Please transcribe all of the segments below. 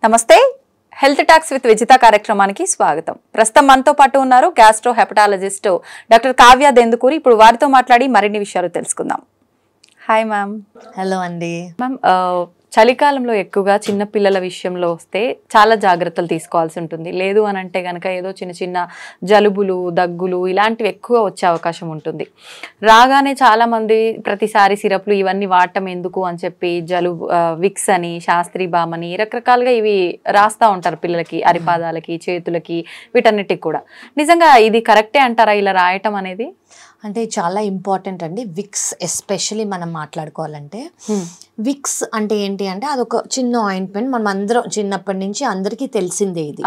నమస్తే, health talks with Vijitha కార్యక్రమానికి స్వాగతం. ప్రస్తుతం మనతో పాటు ఉన్నారు gastro hepatologist doctor Kavya Dendukuri. ఇప్పుడు వారితో మాట్లాడి మరిన్ని విషయాలు తెలుసుకుందాం. Hi ma'am. హలో అండి. మ్యామ్, చలికాలంలో ఎక్కువగా చిన్న పిల్లల విషయంలో వస్తే చాలా జాగ్రత్తలు తీసుకోవాల్సి ఉంటుంది. లేదు అని అంటే కనుక ఏదో చిన్న చిన్న జలుబులు, దగ్గులు ఇలాంటివి ఎక్కువ వచ్చే అవకాశం ఉంటుంది. రాగానే చాలామంది ప్రతిసారి సిరప్లు ఇవన్నీ వాడటం ఎందుకు అని చెప్పి విక్స్ అని, శాస్త్రీ బామ్ అని రకరకాలుగా ఇవి రాస్తూ ఉంటారు పిల్లలకి, అరిపాదాలకి, చేతులకి, వీటన్నిటికి కూడా. నిజంగా ఇది కరెక్టే అంటారా ఇలా రాయటం అనేది? అంటే చాలా ఇంపార్టెంట్ అండి. విక్స్ ఎస్పెషలీ మనం మాట్లాడుకోవాలంటే, విక్స్ అంటే ఏంటి అంటే అదొక చిన్న ఆయింట్మెంట్. మనం అందరం చిన్నప్పటి నుంచి అందరికీ తెలిసిందే ఇది.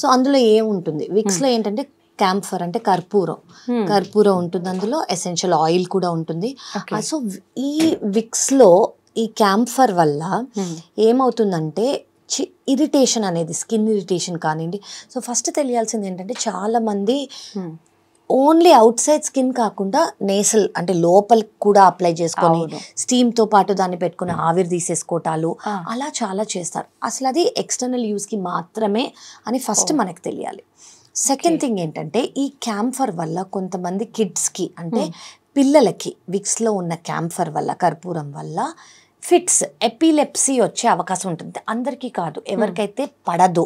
సో అందులో ఏముంటుంది, విక్స్లో ఏంటంటే క్యాంఫర్ అంటే కర్పూరం ఉంటుంది, అందులో ఎసెన్షియల్ ఆయిల్ కూడా ఉంటుంది. సో ఈ విక్స్లో ఈ క్యాంఫర్ వల్ల ఏమవుతుందంటే ఇరిటేషన్ అనేది, స్కిన్ ఇరిటేషన్ కానివ్వండి. సో ఫస్ట్ తెలియాల్సింది ఏంటంటే చాలామంది ఓన్లీ అవుట్ సైడ్ స్కిన్ కాకుండా నేసల్ అంటే లోపలికి కూడా అప్లై చేసుకొని స్టీమ్తో పాటు దాన్ని పెట్టుకుని ఆవిరి తీసేసుకోవటాలు అలా చాలా చేస్తారు. అసలు అది ఎక్స్టర్నల్ యూస్కి మాత్రమే అని ఫస్ట్ మనకు తెలియాలి. సెకండ్ థింగ్ ఏంటంటే ఈ క్యాంఫర్ వల్ల కొంతమంది కిడ్స్కి అంటే పిల్లలకి విక్స్లో ఉన్న క్యాంఫర్ వల్ల, కర్పూరం వల్ల ఫిట్స్, ఎపిలెప్సీ వచ్చే అవకాశం ఉంటుంది. అందరికీ కాదు, ఎవరికైతే పడదు,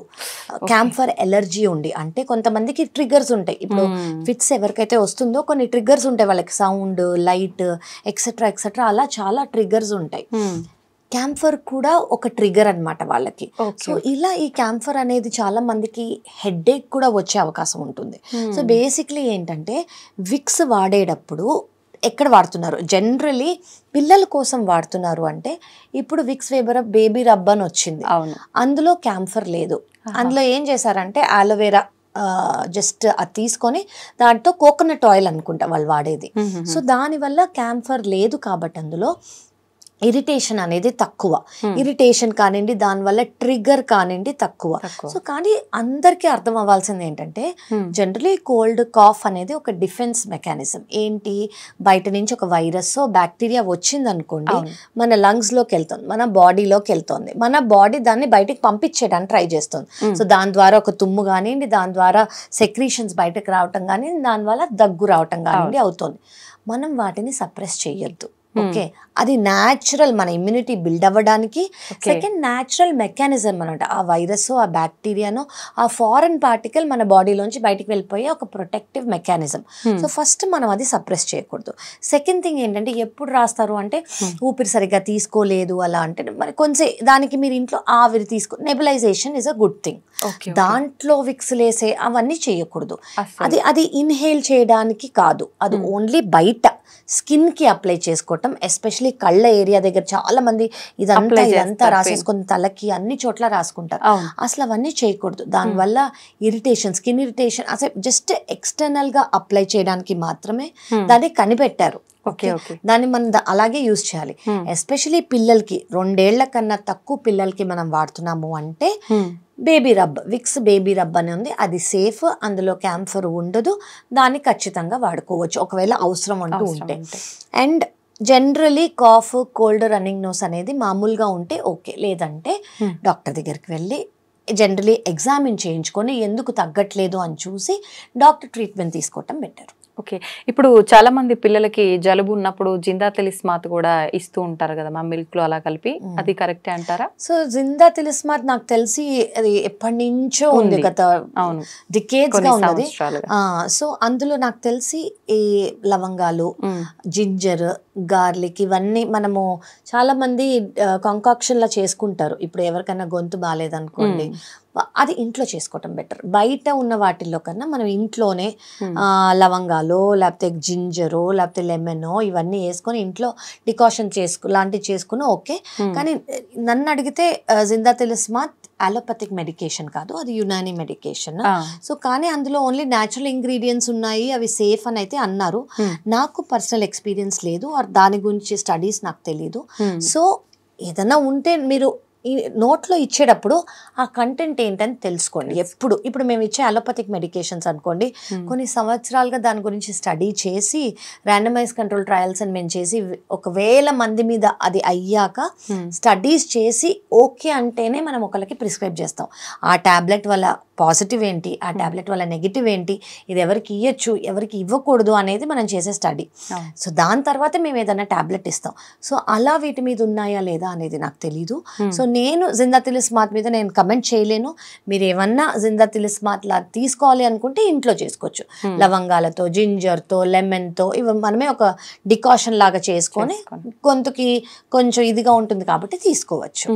క్యాంఫర్ ఎలర్జీ ఉండి, అంటే కొంతమందికి ట్రిగర్స్ ఉంటాయి. ఇప్పుడు ఫిట్స్ ఎవరికైతే వస్తుందో కొన్ని ట్రిగర్స్ ఉంటాయి వాళ్ళకి, సౌండ్, లైట్, ఎక్సెట్రా ఎక్సెట్రా, అలా చాలా ట్రిగర్స్ ఉంటాయి. క్యాంఫర్ కూడా ఒక ట్రిగర్ అనమాట వాళ్ళకి. సో ఇలా ఈ క్యాంఫర్ అనేది చాలా మందికి హెడేక్ కూడా వచ్చే అవకాశం ఉంటుంది. సో బేసిక్లీ ఏంటంటే విక్స్ వాడేటప్పుడు ఎక్కడ వాడుతున్నారు, జనరలీ పిల్లల కోసం వాడుతున్నారు అంటే ఇప్పుడు విక్స్ వేబర్ బేబీ రబ్ అని వచ్చింది, అందులో క్యాంఫర్ లేదు. అందులో ఏం చేశారంటే ఆలోవేరా జస్ట్ అది తీసుకొని దాంట్లో కోకోనట్ ఆయిల్ అనుకుంటా వాళ్ళు వాడేది. సో దానివల్ల క్యాంఫర్ లేదు కాబట్టి అందులో ఇరిటేషన్ అనేది తక్కువ, ఇరిటేషన్ కానివ్వండి, దానివల్ల ట్రిగర్ కానివ్వండి తక్కువ. సో కానీ అందరికీ అర్థం అవ్వాల్సింది ఏంటంటే జనరలీ కోల్డ్, కాఫ్ అనేది ఒక డిఫెన్స్ మెకానిజం. ఏంటి, బయట నుంచి ఒక వైరస్, బ్యాక్టీరియా వచ్చింది అనుకోండి, మన లంగ్స్లోకి వెళ్తుంది, మన బాడీలోకి వెళ్తుంది, మన బాడీ దాన్ని బయటకు పంపించేయడానికి ట్రై చేస్తుంది. సో దాని ద్వారా ఒక తుమ్ము కానివ్వండి, దాని ద్వారా సెక్రీషన్స్ బయటకు రావటం కానివ్వండి, దానివల్ల దగ్గు రావటం కానివ్వండి అవుతుంది. మనం వాటిని సప్రెస్ చేయొద్దు. ఓకే, అది న్యాచురల్, మన ఇమ్యూనిటీ బిల్డ్ అవ్వడానికి. సెకండ్, న్యాచురల్ మెకానిజం అనమాట. ఆ వైరస్, ఆ బ్యాక్టీరియాను, ఆ ఫారెన్ పార్టికల్ మన బాడీలోంచి బయటికి వెళ్ళిపోయే ఒక ప్రొటెక్టివ్ మెకానిజం. సో ఫస్ట్ మనం అది సప్రెస్ చేయకూడదు. సెకండ్ థింగ్ ఏంటంటే ఎప్పుడు రాస్తారు అంటే ఊపిరి సరిగ్గా తీసుకోలేదు అలా అంటే మరి కొంచెం దానికి మీరు ఇంట్లో ఆవిరి తీసుకో, nebulisation is a good thing. దాంట్లో విక్స్ లేసే అవన్నీ చేయకూడదు. అది ఇన్హేల్ చేయడానికి కాదు, అది ఓన్లీ బయట స్కిన్ కి అప్లై చేసుకోవటం. ఎస్పెషలీ కళ్ళ ఏరియా దగ్గర చాలా మంది ఇదంతా రాసేసుకొని తలకి అన్ని చోట్ల రాసుకుంటారు. అసలు అవన్నీ చేయకూడదు. దానివల్ల ఇరిటేషన్, స్కిన్ ఇరిటేషన్, అసలు జస్ట్ ఎక్స్టర్నల్ గా అప్లై చేయడానికి మాత్రమే దాన్ని కనిపెట్టారు. దాన్ని మనం అలాగే యూజ్ చేయాలి. ఎస్పెషలీ పిల్లలకి 2 ఏళ్ల కన్నా తక్కువ పిల్లలకి మనం వాడుతున్నాము అంటే baby rub, Vicks baby rub అని ఉంది, అది సేఫ్, అందులో క్యాంఫర్ ఉండదు, దాన్ని ఖచ్చితంగా వాడుకోవచ్చు ఒకవేళ అవసరం అంటూ ఉంటే. And generally cough, cold, running nose అనేది మామూలుగా ఉంటే ఓకే, లేదంటే డాక్టర్ దగ్గరికి వెళ్ళి జనరలీ ఎగ్జామిన్ చేయించుకొని ఎందుకు తగ్గట్లేదు అని చూసి డాక్టర్ ట్రీట్మెంట్ తీసుకోవటం బెటర్. ఓకే, ఇప్పుడు చాలా మంది పిల్లలకి జలుబు ఉన్నప్పుడు జిందా తిలిస్మాత్ కూడా ఇస్తూ ఉంటారు కదా మా మిల్క్ లో అలా కలిపి, అది కరెక్టే అంటారా? సో జిందా తిలిస్మాత్ నాకు తెలిసి అది ఎప్పటి నుంచో ఉంది, గత డికేడ్స్ గా ఉన్నది. సో అందులో నాకు తెలిసి ఈ లవంగాలు, జింజర్, గార్లిక్ ఇవన్నీ మనము చాలా మంది కాంకాక్షన్ లా చేసుకుంటారు. ఇప్పుడు ఎవరికైనా గొంతు బాగాలేదనుకోండి, అది ఇంట్లో చేసుకోవటం బెటర్. బయట ఉన్న వాటిల్లో కన్నా మనం ఇంట్లోనే లవంగాలు, లేకపోతే జింజరు, లేకపోతే లెమనో ఇవన్నీ వేసుకొని ఇంట్లో డికాషన్ లాంటివి చేసుకుని ఓకే. కానీ నన్ను అడిగితే జిందా తిలిస్మాత్ అలోపతిక్ మెడికేషన్ కాదు, అది యునానీ మెడికేషన్. సో కానీ అందులో ఓన్లీ న్యాచురల్ ఇంగ్రీడియంట్స్ ఉన్నాయి, అవి సేఫ్ అని అయితే అన్నారు. నాకు పర్సనల్ ఎక్స్పీరియన్స్ లేదు, దాని గురించి స్టడీస్ నాకు తెలీదు. సో ఏదన్నా ఉంటే మీరు నోట్లో ఇచ్చేటప్పుడు ఆ కంటెంట్ ఏంటని తెలుసుకోండి ఇప్పుడు మేము ఇచ్చే అలోపతిక్ మెడికేషన్స్ అనుకోండి కొన్ని సంవత్సరాలుగా దాని గురించి స్టడీ చేసి ర్యాండమైజ్ కంట్రోల్ ట్రయల్స్ అని మేము చేసి 1000 మంది మీద అది అయ్యాక స్టడీస్ చేసి ఓకే అంటేనే మనం ఒకరికి ప్రిస్క్రైబ్ చేస్తాం ఆ టాబ్లెట్ వల్ల పాజిటివ్ ఏంటి ఆ టాబ్లెట్ వల్ల నెగిటివ్ ఏంటి ఇది ఎవరికి ఇవ్వచ్చు ఎవరికి ఇవ్వకూడదు అనేది మనం చేసే స్టడీ సో దాని తర్వాత మేము ఏదైనా టాబ్లెట్ ఇస్తాం సో అలా వీటి మీద ఉన్నాయా లేదా అనేది నాకు తెలీదు సో నేను జిందాతిలిస్మాత్ మీద నేను కమెంట్ చేయలేను మీరు ఏమన్నా జిందాతిలిస్మాత్ లా తీసుకోవాలి అనుకుంటే ఇంట్లో చేసుకోవచ్చు లవంగాలతో జింజర్తో లెమన్తో ఇవి మనమే ఒక డికాషన్ లాగా చేసుకొని గొంతుకి కొంచెం ఇదిగా ఉంటుంది కాబట్టి తీసుకోవచ్చు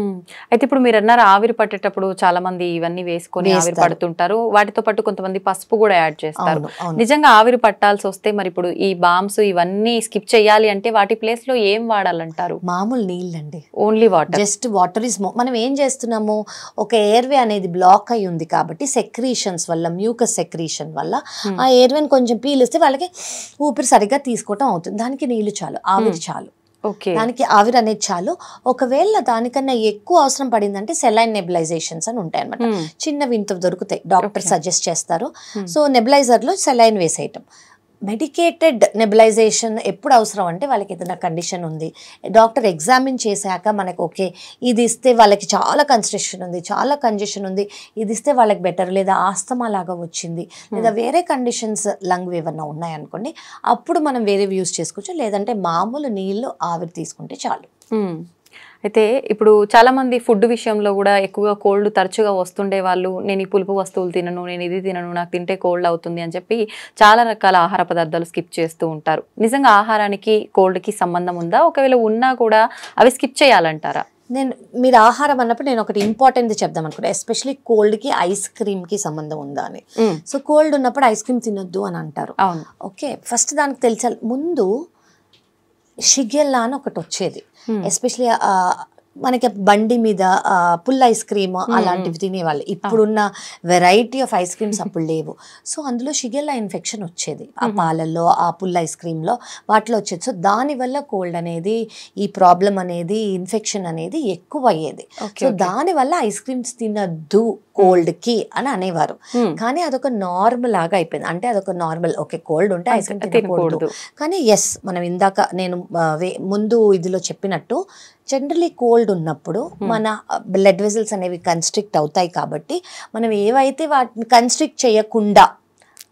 అయితే ఇప్పుడు మీరు అన్నారు ఆవిరి పట్టేటప్పుడు చాలా మంది ఇవన్నీ వేసుకొని ఆవిరి పడుతుంటారు వాటితో పాటు కొంతమంది పసుపు కూడా యాడ్ చేస్తారు నిజంగా ఆవిరి పట్టాల్సి వస్తే మరి ఇప్పుడు ఈ బామ్స్ ఇవన్నీ స్కిప్ చేయాలి అంటే వాటి ప్లేస్ లో ఏం వాడాలంటారు మామూలు నీళ్ళండి only water just water is మనం ఏం చేస్తున్నాము ఒక ఎయిర్వే అనేది బ్లాక్ అయి ఉంది కాబట్టి సెక్రీషన్స్ వల్ల మ్యూకస్ సెక్రీషన్ వల్ల ఆ ఎయిర్వేని కొంచెం పీలిస్తే వాళ్ళకి ఊపిరి సరిగ్గా తీసుకోవటం అవుతుంది దానికి నీళ్లు చాలు ఆవిరి చాలు దానికి ఆవిరి అనేది చాలు ఒకవేళ దానికన్నా ఎక్కువ అవసరం పడిందంటే సెలైన్ నెబులైజేషన్స్ అని ఉంటాయి అనమాట చిన్నవి ఇంత దొరుకుతాయి డాక్టర్ సజెస్ట్ చేస్తారు సో నెబులైజర్ లో సెలైన్ వేసేయటం మెడికేటెడ్ నెబులైజేషన్ ఎప్పుడు అవసరం అంటే వాళ్ళకి ఏదైనా కండిషన్ ఉంది డాక్టర్ ఎగ్జామిన్ చేశాక మనకు ఓకే ఇది ఇస్తే వాళ్ళకి చాలా కన్స్ట్రక్షన్ ఉంది చాలా కంజెషన్ ఉంది ఇది ఇస్తే వాళ్ళకి బెటర్ లేదా ఆస్తమా లాగా వచ్చింది లేదా వేరే కండిషన్స్ లంగ్ ఏమన్నా ఉన్నాయనుకోండి అప్పుడు మనం వేరే యూస్ చేసుకోవచ్చు లేదంటే మామూలు నీళ్ళు ఆవిరి తీసుకుంటే చాలు అయితే ఇప్పుడు చాలా మంది ఫుడ్ విషయంలో కూడా ఎక్కువగా కోల్డ్ తరచుగా వస్తుండే వాళ్ళు నేను ఈ పులుపు వస్తువులు తినను నేను ఇది తినను నాకు తింటే కోల్డ్ అవుతుంది అని చెప్పి చాలా రకాల ఆహార పదార్థాలు స్కిప్ చేస్తూ ఉంటారు నిజంగా ఆహారానికి కోల్డ్కి సంబంధం ఉందా ఒకవేళ ఉన్నా కూడా అవి స్కిప్ చేయాలంటారా మీరు ఆహారం అన్నప్పుడు నేను ఒకటి ఇంపార్టెంట్ చెప్దాం అనుకుంటా ఎస్పెషల్లీ కోల్డ్కి ఐస్ క్రీమ్కి సంబంధం ఉందా అని సో కోల్డ్ ఉన్నప్పుడు ఐస్ క్రీమ్ తినొద్దు అని అంటారు ఓకే ఫస్ట్ దానికి తెలిసాలి ముందు షిగెల్లా అని ఒకటి వచ్చేది ఎస్పెషలీ మనకి బండి మీద పుల్ ఐస్ క్రీమ్ అలాంటివి తినేవాళ్ళు ఇప్పుడున్న వెరైటీ ఆఫ్ ఐస్ క్రీమ్స్ అప్పుడు లేవు సో అందులో షిగెల్లా ఇన్ఫెక్షన్ వచ్చేది ఆ పాలల్లో ఆ పుల్ ఐస్ క్రీమ్లో వాటిలో వచ్చేది సో దానివల్ల కోల్డ్ అనేది ఈ ప్రాబ్లం అనేది ఇన్ఫెక్షన్ అనేది ఎక్కువ అయ్యేది సో దానివల్ల ఐస్ క్రీమ్స్ తినద్దు కోల్డ్కి అని అనేవారు కానీ అదొక నార్మల్ లాగా అయిపోయింది అంటే అదొక నార్మల్ ఓకే కోల్డ్ ఉంటే ఐస్ క్రీమ్ తినకూడదు కానీ ఎస్ మనం ఇందాక నేను ముందు ఇదిలో చెప్పినట్టు జనరలీ కోల్డ్ ఉన్నప్పుడు మన బ్లడ్ వెజల్స్ అనేవి కన్స్ట్రిక్ట్ అవుతాయి కాబట్టి మనం ఏవైతే వాటిని కన్స్ట్రిక్ట్ చేయకుండా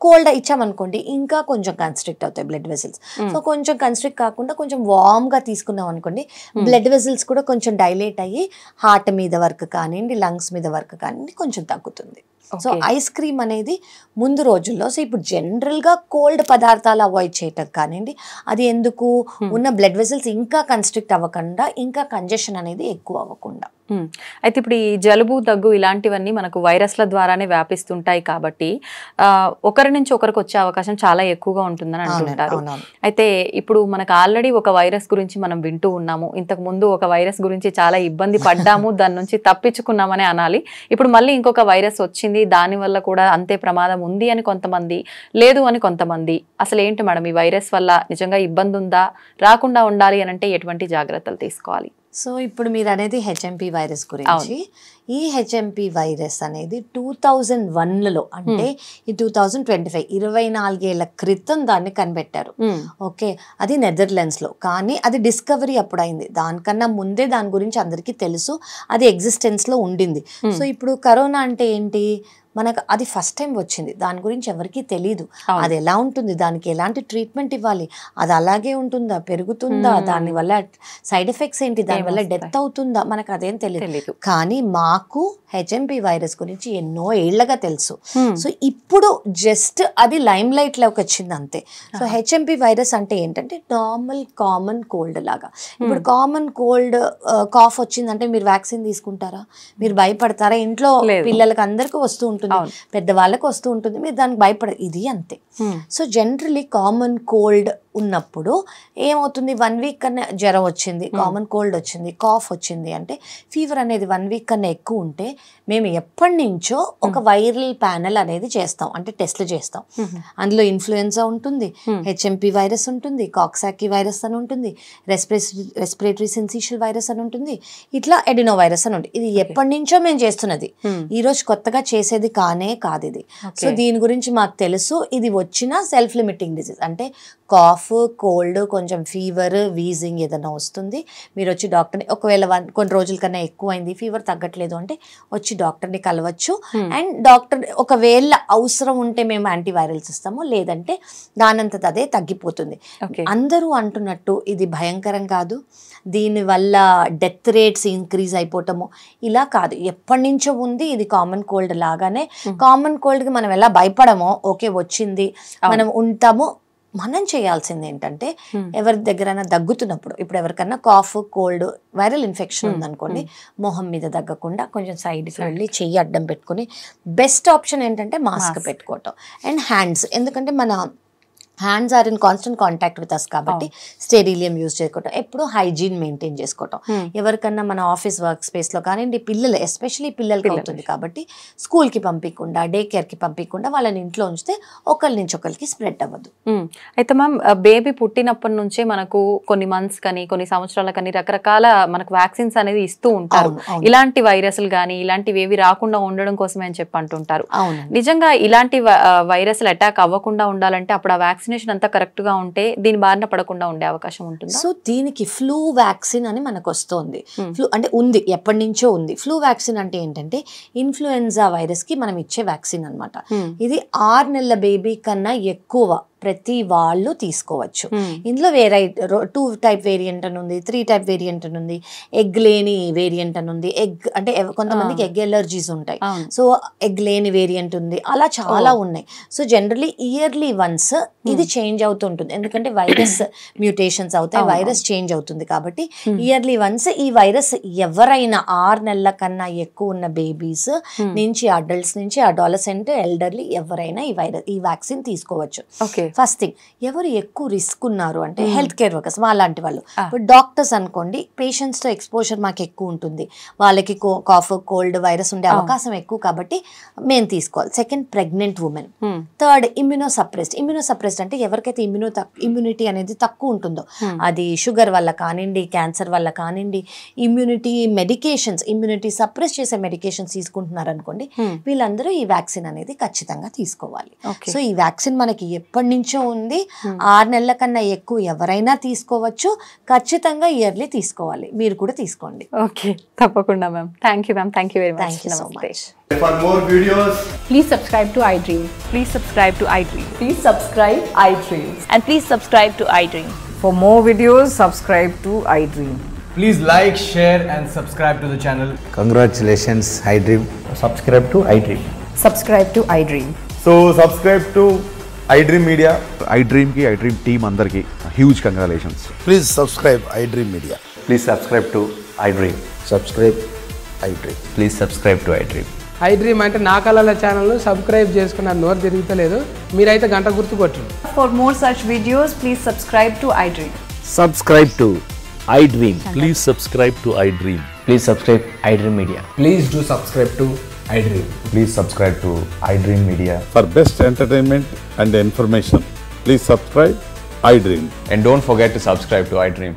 కోల్డ్ ఇచ్చామనుకోండి ఇంకా కొంచెం కన్స్ట్రిక్ట్ అవుతాయి బ్లడ్ వెజల్స్ సో కొంచెం కన్స్ట్రిక్ట్ కాకుండా కొంచెం వామ్గా తీసుకున్నాం అనుకోండి బ్లడ్ వెజల్స్ కూడా కొంచెం డైలేట్ అయ్యి హార్ట్ మీద వర్క్ కానివ్వండి లంగ్స్ మీద వర్క్ కానివ్వండి కొంచెం తగ్గుతుంది సో ఐస్ క్రీమ్ అనేది ముందు రోజుల్లో సో ఇప్పుడు జనరల్గా కోల్డ్ పదార్థాలు అవాయిడ్ చేయటం కానివ్వండి అది ఎందుకు ఉన్న బ్లడ్ వెజల్స్ ఇంకా కన్స్ట్రిక్ట్ అవ్వకుండా ఇంకా కంజెషన్ అనేది ఎక్కువ అవ్వకుండా అయితే ఇప్పుడు ఈ జలుబు దగ్గు ఇలాంటివన్నీ మనకు వైరస్ల ద్వారానే వ్యాపిస్తుంటాయి కాబట్టి ఒకరి నుంచి ఒకరికి వచ్చే అవకాశం చాలా ఎక్కువగా ఉంటుందని అంటుంటారు అయితే ఇప్పుడు మనకు ఆల్రెడీ ఒక వైరస్ గురించి మనం వింటూ ఉన్నాము ఇంతకు ముందు ఒక వైరస్ గురించి చాలా ఇబ్బంది పడ్డాము దాని నుంచి తప్పించుకున్నామని అనాలి ఇప్పుడు మళ్ళీ ఇంకొక వైరస్ వచ్చింది దానివల్ల కూడా అంతే ప్రమాదం ఉంది అని కొంతమంది లేదు అని కొంతమంది అసలు ఏంటి మేడం ఈ వైరస్ వల్ల నిజంగా ఇబ్బంది ఉందా రాకుండా ఉండాలి అని అంటే ఎటువంటి జాగ్రత్తలు తీసుకోవాలి సో ఇప్పుడు మీరు అనేది హెచ్ఎంపీ వైరస్ గురించి ఈ హెచ్ఎంపీ వైరస్ అనేది 2001లో అంటే ఈ 2025 24 ఏళ్ల క్రితం దాన్ని కనిపెట్టారు ఓకే అది నెదర్లాండ్స్లో కానీ అది డిస్కవరీ అప్పుడు అయింది దానికన్నా ముందే దాని గురించి అందరికీ తెలుసు అది ఎగ్జిస్టెన్స్లో ఉండింది సో ఇప్పుడు కరోనా అంటే ఏంటి మనకు అది ఫస్ట్ టైం వచ్చింది దాని గురించి ఎవరికీ తెలియదు అది ఎలా ఉంటుంది దానికి ఎలాంటి ట్రీట్మెంట్ ఇవ్వాలి అది అలాగే ఉంటుందా పెరుగుతుందా దానివల్ల సైడ్ ఎఫెక్ట్స్ ఏంటి దానివల్ల డెత్ అవుతుందా మనకు అదేం తెలియదు కానీ మాకు హెచ్ఎంపీ వైరస్ గురించి ఎన్నో ఏళ్లగా తెలుసు సో ఇప్పుడు జస్ట్ అది లైమ్ లైట్ లోకి వచ్చింది అంతే సో హెచ్ఎంపీ వైరస్ అంటే ఏంటంటే నార్మల్ కామన్ కోల్డ్ లాగా ఇప్పుడు కామన్ కోల్డ్ కాఫ్ వచ్చిందంటే మీరు వ్యాక్సిన్ తీసుకుంటారా మీరు భయపడతారా ఇంట్లో పిల్లలకి అందరికీ వస్తూ ఉంటుంది పెద్దవాళ్ళకి వస్తూ ఉంటుంది మీరు దానికి భయపడరు ఇది అంతే సో జనరలీ కామన్ కోల్డ్ ఉన్నప్పుడు ఏమవుతుంది, 1 వీక్ కన్నా జ్వరం వచ్చింది, కామన్ కోల్డ్ వచ్చింది, కాఫ్ వచ్చింది అంటే ఫీవర్ అనేది 1 వీక్ కన్నా ఎక్కువ ఉంటే మేము ఎప్పటి నుంచో ఒక వైరల్ ప్యానెల్ అనేది చేస్తాం, అంటే టెస్ట్లు చేస్తాం. అందులో ఇన్ఫ్లుయెన్జా ఉంటుంది, హెచ్ఎంపీ వైరస్ ఉంటుంది, కాక్సాకీ వైరస్ అని ఉంటుంది, రెస్పిరేటరీ సిన్సిషియల్ వైరస్ అని ఉంటుంది, ఇట్లా ఎడినో వైరస్ అని ఉంటుంది. ఇది ఎప్పటి నుంచో మేము చేస్తున్నది, ఈ రోజు కొత్తగా చేసేది కాదు ఇది. సో దీని గురించి మాకు తెలుసు. ఇది వచ్చిన సెల్ఫ్ లిమిటింగ్ డిసీజ్, అంటే కాఫ్, కోల్డ్, కొంచెం ఫీవర్, వీజింగ్ ఏదైనా వస్తుంది, మీరు వచ్చి డాక్టర్ని ఒకవేళ కొన్ని రోజుల కన్నా ఎక్కువ అయింది, ఫీవర్ తగ్గట్లేదు అంటే వచ్చి డాక్టర్ని కలవచ్చు. అండ్ డాక్టర్ ఒకవేళ అవసరం ఉంటే మేము యాంటీవైరల్స్ ఇస్తాము, లేదంటే దానంతట అదే తగ్గిపోతుంది. అందరూ అంటున్నట్టు ఇది భయంకరం కాదు, దీనివల్ల డెత్ రేట్స్ ఇంక్రీజ్ అయిపోవటము ఇలా కాదు, ఎప్పటి నుంచో ఉంది. ఇది కామన్ కోల్డ్ లాగానే. కామన్ కోల్డ్కి మనం ఎలా భయపడమో, ఓకే వచ్చింది మనం ఉంటాము. మనం చేయాల్సింది ఏంటంటే ఎవరి దగ్గరైనా దగ్గుతున్నప్పుడు, ఇప్పుడు ఎవరికన్నా కాఫ్, కోల్డ్, వైరల్ ఇన్ఫెక్షన్ ఉందనుకోండి, మొహం మీద దగ్గకుండా కొంచెం సైడ్కి వెళ్ళి చెయ్యి అడ్డం పెట్టుకుని, బెస్ట్ ఆప్షన్ ఏంటంటే మాస్క్ పెట్టుకోవటం. అండ్ హ్యాండ్స్, ఎందుకంటే మన hands are in constant contact with us కాబట్టి స్టెరిలియం యూజ్ చేసుకోవటం, ఎప్పుడు హైజీన్ మెయింటైన్ చేసుకోవటం. ఎవరికన్నా మన ఆఫీస్ వర్క్ స్పేస్లో కానివ్వండి, పిల్లలు ఎస్పెషలీ పిల్లలకి అవుతుంది కాబట్టి స్కూల్కి పంపించకుండా, డే కేర్కి పంపించకుండా వాళ్ళని ఇంట్లో ఉంచితే ఒకరి నుంచి ఒకరికి స్ప్రెడ్ అవ్వదు. అయితే మ్యామ్, బేబీ పుట్టినప్పటి నుంచే మనకు కొన్ని మంత్స్ కానీ కొన్ని సంవత్సరాల కానీ రకరకాల మనకు వ్యాక్సిన్స్ అనేది ఇస్తూ ఉంటారు. ఇలాంటి వైరస్లు కానీ ఇలాంటివి ఏవి రాకుండా ఉండడం కోసమే అని చెప్పి అంటుంటారు. నిజంగా ఇలాంటి వైరస్లు అటాక్ అవ్వకుండా ఉండాలంటే అప్పుడు ఆ వ్యాక్సినేషన్ అంతా కరెక్ట్ గా ఉంటే దీని బారిన పడకుండా ఉండే అవకాశం ఉంటుంది. సో దీనికి ఫ్లూ వ్యాక్సిన్ అని మనకు వస్తుంది. ఫ్లూ అంటే ఉంది, ఎప్పటి నుంచో ఉంది. ఫ్లూ వ్యాక్సిన్ అంటే ఏంటంటే ఇన్ఫ్లుయెన్జా వైరస్ కి మనం ఇచ్చే వ్యాక్సిన్ అన్నమాట. ఇది 6 నెలల బేబీ కన్నా ఎక్కువ ప్రతి వాళ్ళు తీసుకోవచ్చు. ఇందులో 2 టైప్ వేరియంట్ అని ఉంది, 3 టైప్ వేరియంట్ అని ఉంది, ఎగ్ లేని వేరియంట్ అని ఉంది. ఎగ్ అంటే కొంతమందికి ఎగ్ ఎలర్జీస్ ఉంటాయి, సో ఎగ్ లేని వేరియంట్ ఉంది, అలా చాలా ఉన్నాయి. సో జనరలీ ఇయర్లీ వన్స్ ఇది చేంజ్ అవుతుంటుంది, ఎందుకంటే వైరస్ మ్యూటేషన్స్ అవుతాయి, వైరస్ చేంజ్ అవుతుంది కాబట్టి ఇయర్లీ వన్స్ ఈ వైరస్ ఎవరైనా 6 నెలల కన్నా ఎక్కువ ఉన్న బేబీస్ నుంచి, అడల్ట్స్ నుంచి, అడాలసెంట్, ఎల్డర్లీ ఎవరైనా ఈ వ్యాక్సిన్ తీసుకోవచ్చు. ఫస్ట్ థింగ్, ఎవరు ఎక్కువ రిస్క్ ఉన్నారు అంటే హెల్త్ కేర్ వర్కర్స్, వాళ్ళంటి వాళ్ళు. ఇప్పుడు డాక్టర్స్ అనుకోండి, పేషెంట్స్ తో ఎక్స్పోజర్ మాకు ఎక్కువ ఉంటుంది, వాళ్ళకి కాఫ్, కోల్డ్, వైరస్ ఉండే అవకాశం ఎక్కువ కాబట్టి మేము తీసుకోవాలి. Second, pregnant women. థర్డ్, ఇమ్యూనోసప్రెస్డ్ అంటే ఎవరికైతే ఇమ్యూనిటీ అనేది తక్కువ ఉంటుందో, అది షుగర్ వల్ల కానివ్వండి, క్యాన్సర్ వల్ల కానివ్వండి, ఇమ్యూనిటీ సప్రెస్ చేసే మెడికేషన్స్ తీసుకుంటున్నారు అనుకోండి, వీళ్ళందరూ ఈ వ్యాక్సిన్ అనేది ఖచ్చితంగా తీసుకోవాలి. సో ఈ వ్యాక్సిన్ మనకి ఎప్పటి నుంచో ఉంది, 6 నెలల కన్నా ఎక్కువ ఎవరైనా తీసుకోవచ్చు, ఖచ్చితంగా ఇయర్లీ తీసుకోవాలి. మీరు కూడా తీసుకోండి. ఓకే, తప్పకుండా ma'am. Thank you ma'am. Thank you very much. Thank you so much. For more videos, please subscribe to iDream. Please subscribe to iDream. Please subscribe iDream. And please subscribe to iDream. For more videos, subscribe to iDream. please like, share and subscribe to the channel. Congratulations, iDream. Subscribe to iDream. Subscribe to iDream. So subscribe to iDream Media. iDream ki iDream team andarki huge congratulations. Please subscribe iDream Media. Please subscribe to iDream. Subscribe iDream. Please subscribe to iDream. iDream అంటే నా కళల ఛానల్ను subscribe చేసుకున్న నోరు తిరుగుతలేదు, మీరైతే గంట గుర్తు కొట్టండి. For more such videos, please subscribe to iDream. Subscribe to iDream. Please subscribe to iDream. Please subscribe iDream Media. Please do subscribe to iDream. Please subscribe to iDream Media. For best entertainment and information, please subscribe iDream. And don't forget to subscribe to iDream.